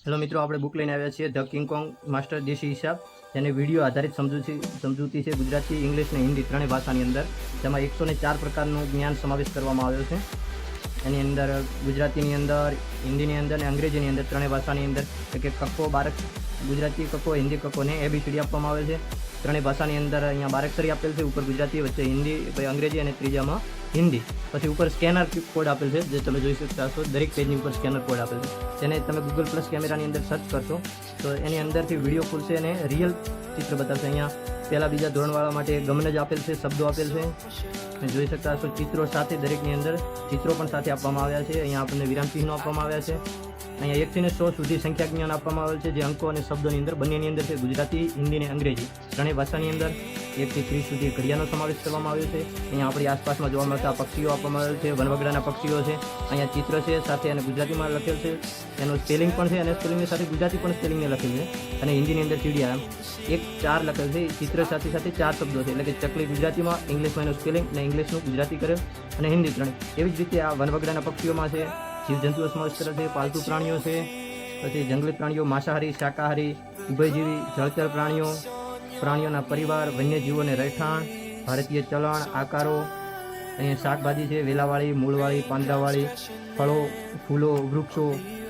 Hello મિત્રો, આપણે book લઈને આવ્યા છીએ ધ કિંગ કોંગ માસ્ટર દેશી હિસાબ, જેને વિડીયો આધારિત સમજૂતી છે ગુજરાતી, ઇંગ્લિશ અને હિન્દી ત્રણેય ભાષાની અંદર. તેમાં 104 પ્રકારનું જ્ઞાન સમાવેશ કરવામાં આવ્યો છે. એની અંદર ગુજરાતીની અંદર, હિન્દીની અંદર અને અંગ્રેજીની અંદર ત્રણેય ભાષાની અંદર કે કક્કો બારક, ગુજરાતી કક્કો, હિન્દી કક્કો ને ABCD આપવામાં આવે છે. ત્રણેય ભાષાની અંદર અહીંયા બારકસરી આપેલ છે, ઉપર ગુજરાતી, વચ્ચે હિન્દી, પછી અંગ્રેજી અને ત્રીજામાં હિન્દી. પછી ઉપર સ્કેનર કોડ આપેલ છે, જે તમે જોઈ શકતા હશો. દરેક પેજની ઉપર સ્કેનર કોડ આપેલ છે. તેને તમે ગૂગલ પ્લસ કેમેરાની અંદર સર્ચ કરશો તો એની અંદરથી વિડીયો ખુલશે અને રિયલ ચિત્ર બતાવશે. અહીંયા પહેલાં બીજા ધોરણવાળા માટે ગમન જ આપેલ છે, શબ્દો આપેલ છે. જોઈ શકતા હશો ચિત્રો સાથે, દરેકની અંદર ચિત્રો પણ સાથે આપવામાં આવ્યા છે. અહીંયા આપણને વિરામ ચિહ્નો આપવામાં આવ્યા છે. અહીંયા 1 થી 100 સુધી સંખ્યા જ્ઞાન આપવામાં આવેલ છે, જે અંકો અને શબ્દોની અંદર બંનેની અંદર છે, ગુજરાતી, હિન્દી અને અંગ્રેજી ત્રણેય ભાષાની અંદર. 1 થી 30 સુધી ઘડિયાળનો સમાવેશ કરવામાં આવ્યો છે. અહીંયા આપણી આસપાસમાં જોવા મળતા પક્ષીઓ આપવામાં આવેલ છે, વનવગડાના પક્ષીઓ છે. અહીંયા ચિત્ર છે સાથે, અને ગુજરાતીમાં લખેલ છે, એનું સ્પેલિંગ પણ છે, અને સ્પેલિંગની સાથે ગુજરાતી પણ સ્પેલિંગને લખેલ છે. અને હિન્દીની અંદર ચીડિયા 4 લખેલ છે. ચિત્ર સાથે સાથે 4 શબ્દો છે, એટલે કે ચકલી ગુજરાતીમાં, ઇંગ્લિશમાં એનું સ્પેલિંગ અને ઇંગ્લિશનું ગુજરાતી કરેલ, અને હિન્દી ત્રણેય. એવી જ રીતે આ વનવગડાના પક્ષીઓમાં છે, જીવજંતુઓ સમાવેશ કરેલ છે, પાલતુ પ્રાણીઓ છે, પછી જંગલી પ્રાણીઓ, માંસાહારી, શાકાહારી, ઉભયજીવી, જળચર પ્રાણીઓના પરિવાર, વન્યજીવો અને રહેઠાણ, ભારતીય ચલણ, આકારો. અહીંયા શાકભાજી છે, વેલાવાળી, મૂળવાળી, પાંદડાવાળી, ફળો, ફૂલો, વૃક્ષો,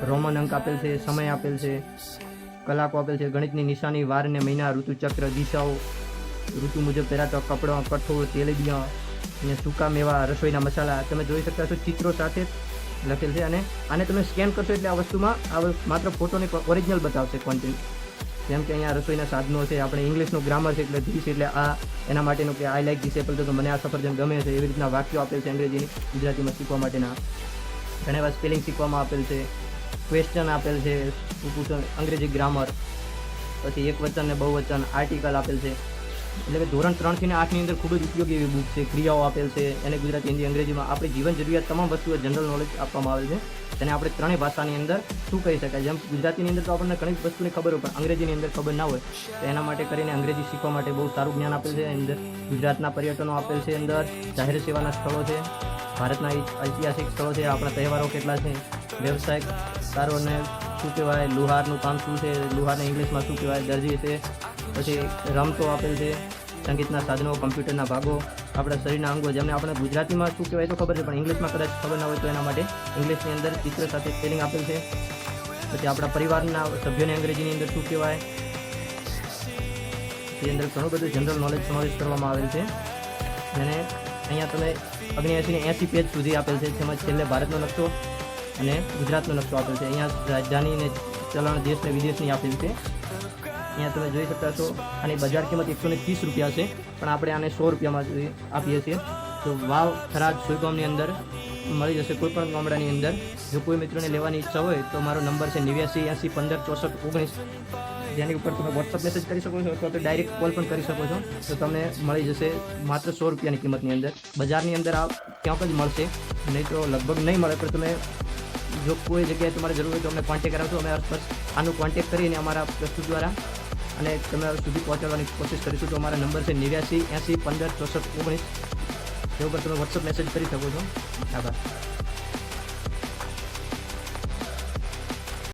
રોમન અંક આપેલ છે, સમય આપેલ છે, કલાકો આપેલ છે, ગણિતની નિશાની, વાર અને મહિના, ઋતુચક્ર, દિશાઓ, ઋતુ મુજબ પહેરાતા કપડાં, કઠોળ, તેલીબિયાં, અને સૂકા મેવા, રસોઈના મસાલા. તમે જોઈ શકતા છો ચિત્રો સાથે લખેલ છે. અને આને તમે સ્કેન કરશો એટલે આ વસ્તુમાં માત્ર ફોટોની ઓરિજિનલ બતાવશે કોન્ટેન્ટ. જેમ કે અહીંયા રસોઈના સાધનો છે, આપણે ઇંગ્લિશનું ગ્રામર છે, એટલે ધીસ એટલે આ એના માટેનું કે આઈ લાઈક ધીસ એપલ, તો મને આ સફરજન ગમે છે. એવી રીતના વાક્યો આપેલ છે અંગ્રેજીની, ગુજરાતીમાં શીખવા માટેના. ઘણા એવા સ્પેલિંગ શીખવામાં આપેલ છે, ક્વેશ્ચન આપેલ છે, અંગ્રેજી ગ્રામર, પછી એકવચન અને બહુવચન, આર્ટિકલ આપેલ છે. એટલે કે ધોરણ 3 થી 8ની અંદર ખૂબ જ ઉપયોગી એવી બુક છે. ક્રિયાઓ આપેલ છે, એને ગુજરાતી, હિન્દી, અંગ્રેજીમાં આપણી જીવન જરૂરિયાત તમામ વસ્તુઓ જનરલ નોલેજ આપવામાં આવે છે. તેને આપણે ત્રણેય ભાષાની અંદર શું કહી શકાય. જેમ ગુજરાતીની અંદર તો આપણને ઘણી વસ્તુની ખબર હોય, પણ અંગ્રેજીની અંદર ખબર ના હોય, તો એના માટે કરીને અંગ્રેજી શીખવા માટે બહુ સારું જ્ઞાન આપેલ છે. અંદર ગુજરાતના પર્યટનો આપેલ છે, અંદર જાહેર સેવાના સ્થળો છે, ભારતના ઐતિહાસિક સ્થળો છે, આપણા તહેવારો કેટલા છે, વ્યવસાયકારોને શું કહેવાય, લુહારનું કામ શું છે, લુહારને ઇંગ્લિશમાં શું કહેવાય, દરજી છે, પછી રમતો આપેલ છે, સંગીતના સાધનો, કમ્પ્યુટરના ભાગો, આપણા શરીરના અંગો, જેમને આપણે ગુજરાતીમાં શું કહેવાય તો ખબર છે, પણ ઇંગ્લિશમાં કદાચ ખબર ના હોય, તો એના માટે ઇંગ્લિશની અંદર ચિત્ર સાથે સ્પેલિંગ આપેલ છે. પછી આપણા પરિવારના સભ્યોને અંગ્રેજીની અંદર શું કહેવાય, એ અંદર ઘણું બધું જનરલ નોલેજ સમાવેશ કરવામાં આવેલ છે. અને અહીંયા તમે 79 ને 80 પેજ સુધી આપેલ છે, જેમાં છેલ્લે ભારતનો નકશો અને ગુજરાતનો નકશો આપેલ છે. અહીંયા રાજધાની ને ચલણ, દેશ ને વિદેશની આપેલ છે. અહીંયા તમે જોઈ શકતા છો. આની બજાર કિંમત 130 રૂપિયા છે, પણ આપણે આને 100 રૂપિયામાં આપીએ છીએ. તો વાવ, થરાદ, સુઈગામની અંદર મળી જશે, કોઈ પણ ગામડાની અંદર. જો કોઈ મિત્રોને લેવાની ઈચ્છા હોય તો મારો નંબર છે 89 80 15 64 19, જેની ઉપર તમે વોટ્સઅપ મેસેજ કરી શકો છો, અથવા તો ડાયરેક્ટ કોલ પણ કરી શકો છો. તો તમને મળી જશે માત્ર 100 રૂપિયાની કિંમતની અંદર. બજારની અંદર આ ક્યાંક જ મળશે, નહીં તો લગભગ નહીં મળે. પણ તમે જો કોઈ જગ્યાએ તમારે જરૂર હોય તો અમને કોન્ટેક્ટ કરાવશો. અમે બસ આનું કોન્ટેક્ટ કરીને અમારા પ્રસ્તુત દ્વારા અને તમે સુધી પહોંચાડવાની કોશિશ કરીશું. તો અમારા નંબર છે 89 80 15 64 19. તે ઉપર તમે વોટ્સઅપ મેસેજ કરી શકો છો. આભાર.